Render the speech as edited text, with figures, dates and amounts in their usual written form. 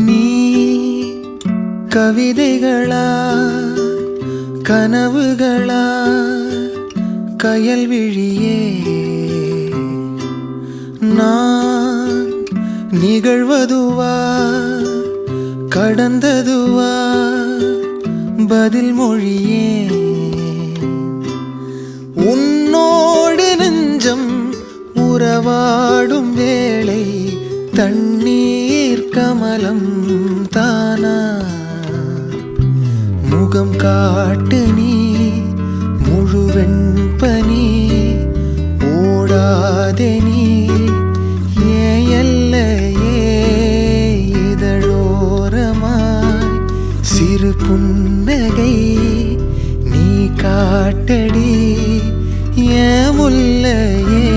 நீ கவிதைகளா கனவுகளா கயல்விழியே நான் நிகழ்வதுவா கடந்ததுவா பதில் மொழியே உன்னோடு நெஞ்சம் உறவாடும் வேளை தண்ணீர் கமலம் தானா முகம் காட்டு நீ முழுவெண் பனி ஓடாதே நீ ஏல்லையே இதழோரமாய் சிறு புன்னகை நீ காட்டடி ஏ முல்லையே